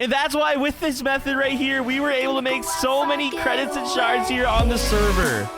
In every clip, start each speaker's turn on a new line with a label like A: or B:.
A: And that's why with this method right here, we were able to make so many credits and shards here on the server.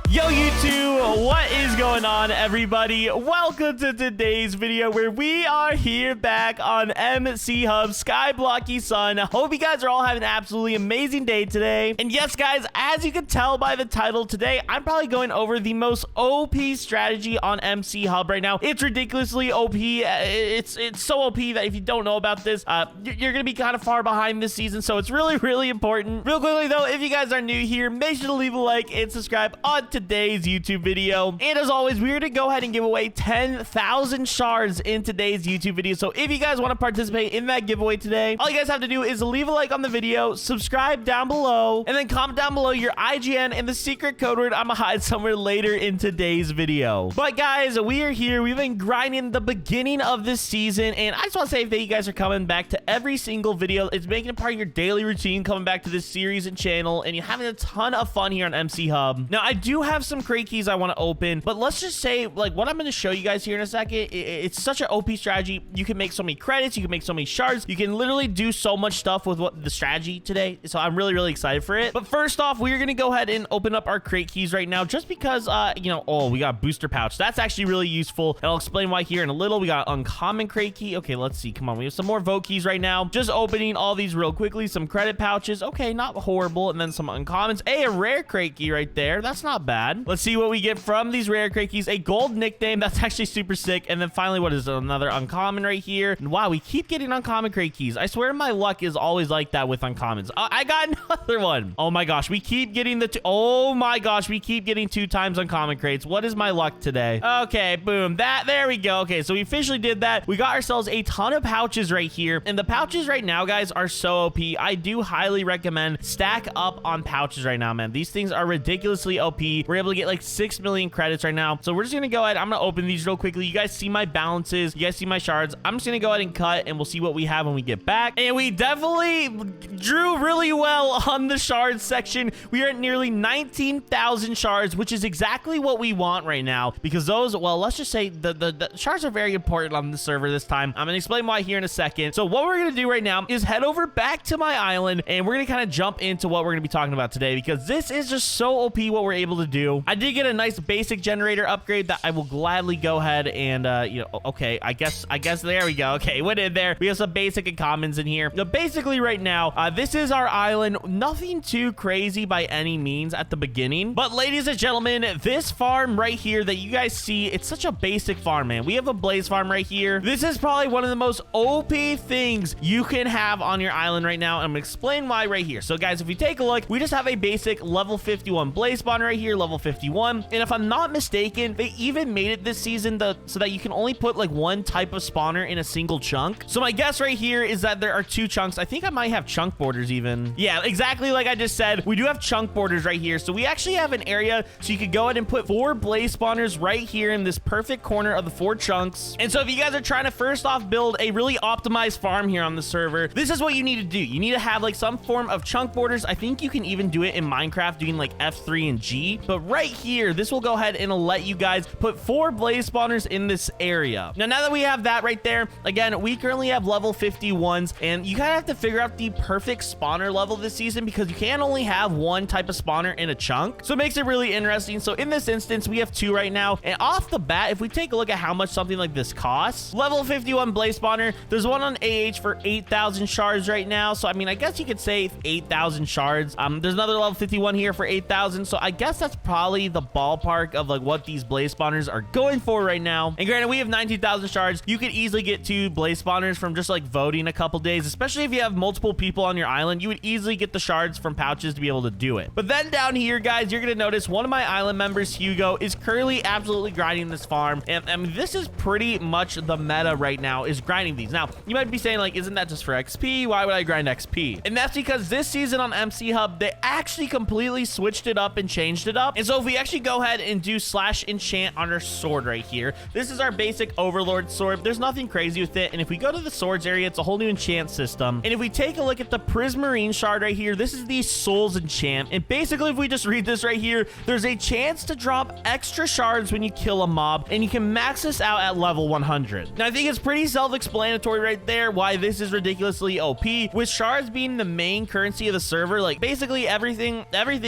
A: Yo, YouTube, what is going on, everybody? Welcome to today's video where we are here back on MCHub Skyblocky Sun. I hope you guys are all having an absolutely amazing day today. And yes, guys, as you can tell by the title today, I'm probably going over the most OP strategy on MCHub right now. It's ridiculously OP. It's so OP that if you don't know about this, you're going to be kind of far behind this season. So it's really important. Real quickly, though, if you guys are new here, make sure to leave a like and subscribe on today's YouTube video. And as always, we're gonna go ahead and give away 10,000 shards in today's YouTube video. So if you guys want to participate in that giveaway today, all you guys have to do is leave a like on the video, subscribe down below, and then comment down below your IGN and the secret code word I'm gonna hide somewhere later in today's video. But guys, we are here. We've been grinding the beginning of this season, and I just want to say that you guys are coming back to every single video. It's making it part of your daily routine, coming back to this series and channel, and you're having a ton of fun here on MCHub. Now, I do have some crate keys I want to open, but let's just say, like, what I'm going to show you guys here in a second, it's such an OP strategy. You can make so many credits, you can make so many shards, you can literally do so much stuff with what the strategy today. So I'm really excited for it. But first off, we're going to go ahead and open up our crate keys right now, just because you know, oh, we got booster pouch. That's actually really useful, and I'll explain why here in a little. We got uncommon crate key. Okay, let's see. Come on, we have some more vote keys right now. Just opening all these real quickly. Some credit pouches. Okay, not horrible. And then some uncommons. Hey, a rare crate key right there. That's not bad. Let's see what we get from these rare crate keys. A gold nickname. That's actually super sick. And then finally, what is it? Another uncommon right here. And wow, we keep getting uncommon crate keys. I swear my luck is always like that with uncommons. I got another one. Oh my gosh, we keep getting the oh my gosh, we keep getting 2 times uncommon crates. What is my luck today? Okay, boom. There we go. Okay, so we officially did that. We got ourselves a ton of pouches right here. And the pouches right now, guys, are so OP. I do highly recommend stack up on pouches right now, man. These things are ridiculously OP. We're able to get like 6 million credits right now. So we're just gonna go ahead. I'm gonna open these real quickly. You guys see my balances. You guys see my shards. I'm just gonna go ahead and cut, and we'll see what we have when we get back. And we definitely drew really well on the shards section. We are at nearly 19,000 shards, which is exactly what we want right now, because those, well, let's just say the shards are very important on the server this time. I'm gonna explain why here in a second. So what we're gonna do right now is head over back to my island, and we're gonna kind of jump into what we're gonna be talking about today, because this is just so OP what we're able to do. I did get a nice basic generator upgrade that I will gladly go ahead and you know, okay, I guess there we go. Okay, went in there. We have some basic and commons in here. Now, basically right now, this is our island. Nothing too crazy by any means at the beginning, but ladies and gentlemen, this farm right here that you guys see, it's such a basic farm, man. We have a blaze farm right here. This is probably one of the most OP things you can have on your island right now, and I'm gonna explain why right here. So guys, if you take a look, we just have a basic level 51 blaze spawn right here, level 51, and if I'm not mistaken, they even made it this season so that you can only put like one type of spawner in a single chunk. So my guess right here is that there are 2 chunks. I think I might have chunk borders even. Yeah, exactly like I just said, we do have chunk borders right here. So we actually have an area so you could go ahead and put 4 blaze spawners right here in this perfect corner of the 4 chunks. And so if you guys are trying to first off build a really optimized farm here on the server, this is what you need to do. You need to have like some form of chunk borders. I think you can even do it in Minecraft doing like F3 and G, but right here, this will go ahead and let you guys put 4 blaze spawners in this area. Now that we have that right there, again, we currently have level 51s, and you kind of have to figure out the perfect spawner level this season, because you can only have one type of spawner in a chunk. So it makes it really interesting. So in this instance, we have 2 right now, and off the bat, if we take a look at how much something like this costs, level 51 blaze spawner, there's one on AH for 8,000 shards right now. So I mean, I guess you could say 8,000 shards. There's another level 51 here for 8,000. So I guess that's probably the ballpark of like what these blaze spawners are going for right now. And granted, we have 19,000 shards. You could easily get 2 blaze spawners from just like voting a couple days, especially if you have multiple people on your island. You would easily get the shards from pouches to be able to do it. But then down here, guys, you're gonna notice one of my island members, Hugo, is currently absolutely grinding this farm, and I mean, this is pretty much the meta right now, is grinding these. Now you might be saying, like, isn't that just for XP? Why would I grind XP? And that's because this season on MCHub, they actually completely switched it up and changed it up. up. And so if we actually go ahead and do /enchant on our sword right here, this is our basic overlord sword. There's nothing crazy with it. And if we go to the swords area, it's a whole new enchant system. And if we take a look at the prismarine shard right here, this is the souls enchant. And basically, if we just read this right here, there's a chance to drop extra shards when you kill a mob, and you can max this out at level 100. Now, I think it's pretty self-explanatory right there why this is ridiculously OP. With shards being the main currency of the server, like basically everything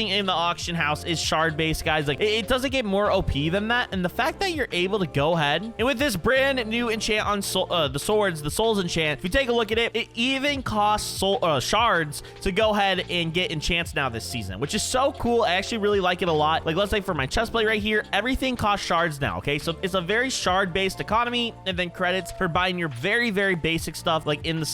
A: in the auction house is shard based, guys. Like it doesn't get more OP than that. And the fact that you're able to go ahead and with this brand new enchant on the swords, the souls enchant, if you take a look at it, it even costs shards to go ahead and get enchants now this season, which is so cool. I actually really like it a lot. Like, let's say for my chest plate right here, everything costs shards now. Okay, so it's a very shard based economy, and then credits for buying your very, very basic stuff, like in the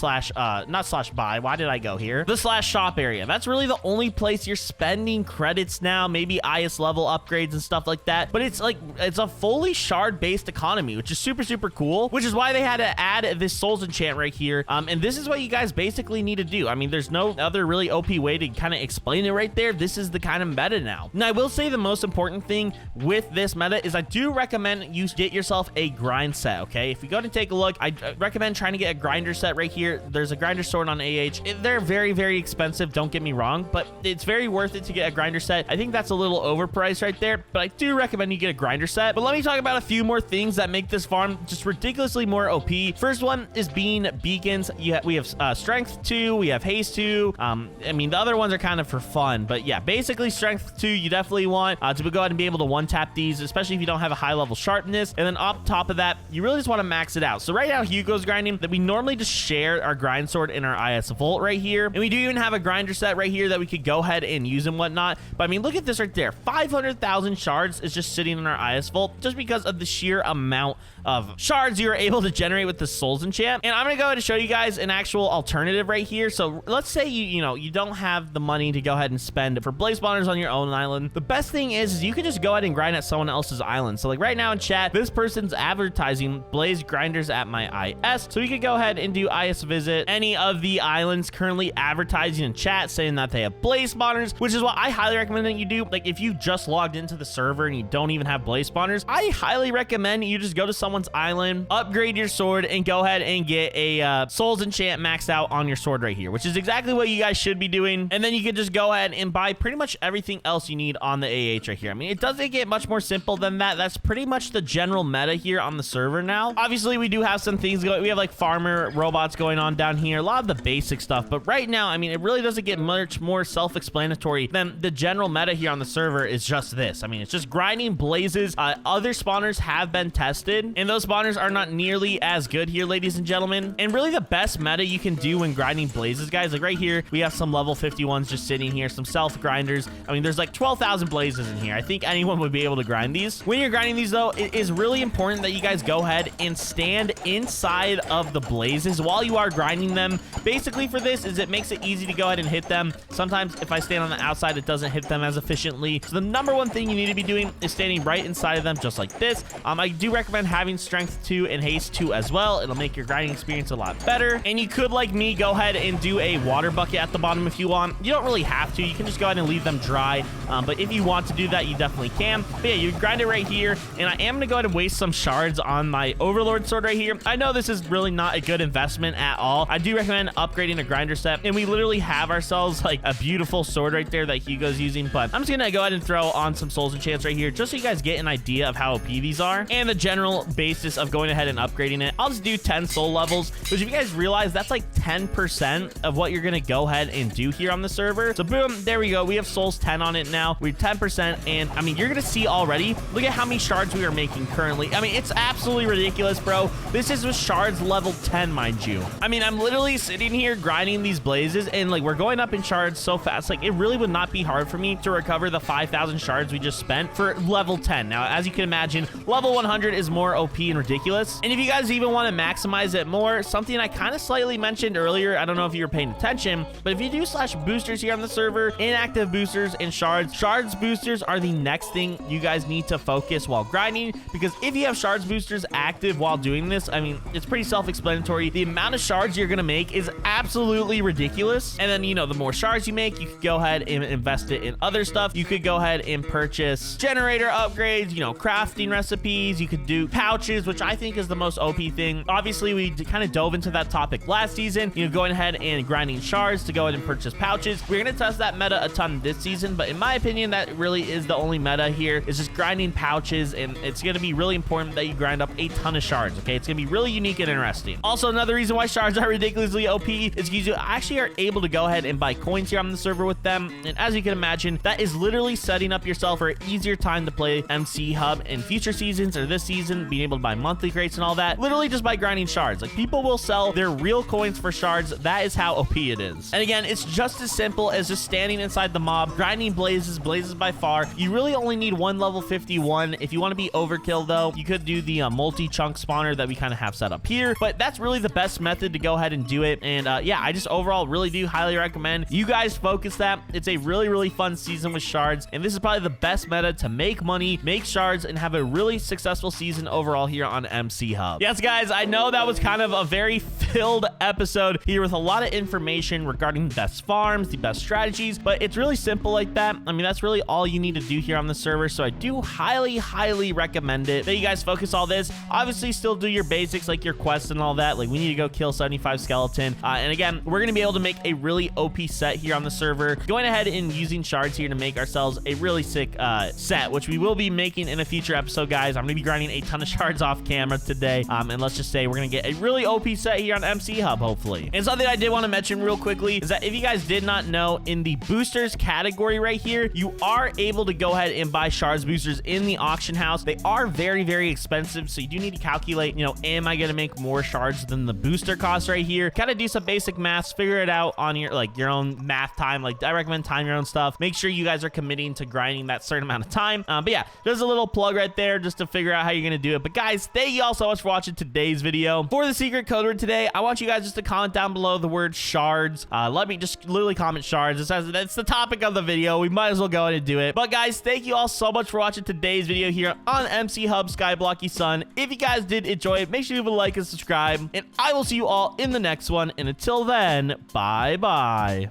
A: not slash buy, why did I go here, the slash shop area. That's really the only place you're spending credits now, maybe IS level upgrades and stuff like that. But it's like, it's a fully shard based economy, which is super, super cool, which is why they had to add this souls enchant right here. And this is what you guys basically need to do. I mean, there's no other really OP way to kind of explain it right there. This is the kind of meta now. Now, I will say the most important thing with this meta is I do recommend you get yourself a grind set, okay? If you go to take a look, I recommend trying to get a grinder set right here. There's a grinder sword on AH. They're very, very expensive, don't get me wrong, but it's very worth it to get a grinder set. I think that's a little overpriced right there, but I do recommend you get a grinder set. But let me talk about a few more things that make this farm just ridiculously more OP. First one is being beacons. We have strength 2, we have haste 2. I mean, the other ones are kind of for fun, but yeah, basically strength 2 you definitely want to go ahead and be able to one tap these, especially if you don't have a high level sharpness. And then on top of that, you really just want to max it out. So right now, Hugo's grinding that we normally just share our grind sword in our IS Vault right here, and we do even have a grinder set right here that we could go ahead and use and whatnot. But I mean, look at this right there, 500,000 shards is just sitting in our IS Vault just because of the sheer amount of shards you are able to generate with the souls enchant. And I'm gonna go ahead and show you guys an actual alternative right here. So let's say you don't have the money to go ahead and spend for blaze spawners on your own island. The best thing is you can just go ahead and grind at someone else's island. So like right now in chat, this person's advertising blaze grinders at my IS, so you could go ahead and do IS visit any of the islands currently advertising in chat saying that they have blaze spawners, which is what I highly recommend that you do. Like if you just logged into the server and you don't even have blaze spawners, I highly recommend you just go to someone's island, upgrade your sword, and go ahead and get a souls enchant maxed out on your sword right here, which is exactly what you guys should be doing. And then you can just go ahead and buy pretty much everything else you need on the AH right here. I mean, it doesn't get much more simple than that. That's pretty much the general meta here on the server now. Obviously, we do have some things going. We have like farmer robots going on down here, a lot of the basic stuff. But right now, I mean, it really doesn't get much more self-explanatory than the general meta here on the server is just this. I mean, it's just grinding blazes. Other spawners have been tested, and those spawners are not nearly as good here, ladies and gentlemen. And really the best meta you can do when grinding blazes, guys, like right here, we have some level 51s just sitting here, some self grinders. I mean, there's like 12,000 blazes in here. I think anyone would be able to grind these. When you're grinding these though, it is really important that you guys go ahead and stand inside of the blazes while you are grinding them. Basically for this is it makes it easy to go ahead and hit them. Sometimes if I stand on the outside, it doesn't hit them as efficiently. So the number one thing you need to be doing is standing right inside of them just like this. I do recommend having strength 2 and haste 2 as well. It'll make your grinding experience a lot better. And you could, like me, go ahead and do a water bucket at the bottom if you want. You don't really have to. You can just go ahead and leave them dry. But if you want to do that, you definitely can. But yeah, you grind it right here. And I am going to go ahead and waste some shards on my overlord sword right here. I know this is really not a good investment at all. I do recommend upgrading a grinder set. And we literally have ourselves like a beautiful sword right there that Hugo's using. But I'm just going to go ahead and throw on some souls enchants right here just so you guys get an idea of how OP these are and the general basis of going ahead and upgrading it. I'll just do 10 soul levels, which if you guys realize, that's like 10% of what you're going to go ahead and do here on the server. So boom, there we go. We have souls 10 on it now. We're 10%. And I mean, you're going to see already, look at how many shards we are making currently. I mean, it's absolutely ridiculous, bro. This is with shards level 10, mind you. I mean, I'm literally sitting here grinding these blazes and like we're going up in shards so fast. Like it really would not be hard for me to recover the 5,000 shards we just spent for level 10. Now, as you can imagine, level 100 is more OP OP and ridiculous. And if you guys even want to maximize it more, something I kind of slightly mentioned earlier, I don't know if you were paying attention, but if you do slash boosters here on the server, inactive boosters and shards boosters are the next thing you guys need to focus while grinding, because if you have shards boosters active while doing this, I mean, it's pretty self-explanatory. The amount of shards you're gonna make is absolutely ridiculous. And then, you know, the more shards you make, you could go ahead and invest it in other stuff. You could go ahead and purchase generator upgrades, you know, crafting recipes. You could do pouches, which I think is the most OP thing. Obviously, we kind of dove into that topic last season, you know, going ahead and grinding shards to go ahead and purchase pouches. We're gonna test that meta a ton this season, but in my opinion, that really is the only meta here, is just grinding pouches, and it's gonna be really important that you grind up a ton of shards, okay? It's gonna be really unique and interesting. Also, another reason why shards are ridiculously OP is because you actually are able to go ahead and buy coins here on the server with them, and as you can imagine, that is literally setting up yourself for an easier time to play MCHub in future seasons, or this season, being able to buy monthly crates and all that, literally just by grinding shards. Like, people will sell their real coins for shards. That is how OP it is. And again, it's just as simple as just standing inside the mob, grinding blazes by far. You really only need one level 51. If you want to be overkill though, you could do the multi-chunk spawner that we kind of have set up here, but that's really the best method to go ahead and do it. And yeah, I just overall really do highly recommend you guys focus that. It's a really fun season with shards, and this is probably the best meta to make money, make shards, and have a really successful season overall here on MCHub. Yes, guys, I know that was kind of a very filled episode here with a lot of information regarding the best farms, the best strategies, but it's really simple like that. I mean, that's really all you need to do here on the server, so I do highly recommend it that you guys focus all this. Obviously, still do your basics like your quests and all that. Like, we need to go kill 75 skeleton, and again, we're gonna be able to make a really OP set here on the server, going ahead and using shards here to make ourselves a really sick set, which we will be making in a future episode, guys. I'm gonna be grinding a ton of shards off camera today, and let's just say we're gonna get a really OP set here on MCHub, hopefully. And something I did want to mention real quickly is that if you guys did not know, in the boosters category right here, you are able to go ahead and buy shards boosters in the auction house. They are very expensive, so you do need to calculate, you know, am I gonna make more shards than the booster cost right here? Kind of do some basic maths, figure it out on your, like, your own math time. Like, I recommend time your own stuff. Make sure you guys are committing to grinding that certain amount of time. But yeah, there's a little plug right there just to figure out how you're gonna do it. But guys, thank you all so much for watching today's video. For the secret code word today, I want you guys just to comment down below the word shards. Let me just literally comment shards. It says that's the topic of the video. We might as well go ahead and do it. But guys, thank you all so much for watching today's video here on MCHub Skyblocky Sun. If you guys did enjoy it, make sure you leave a like and subscribe, and I will see you all in the next one. And until then, bye.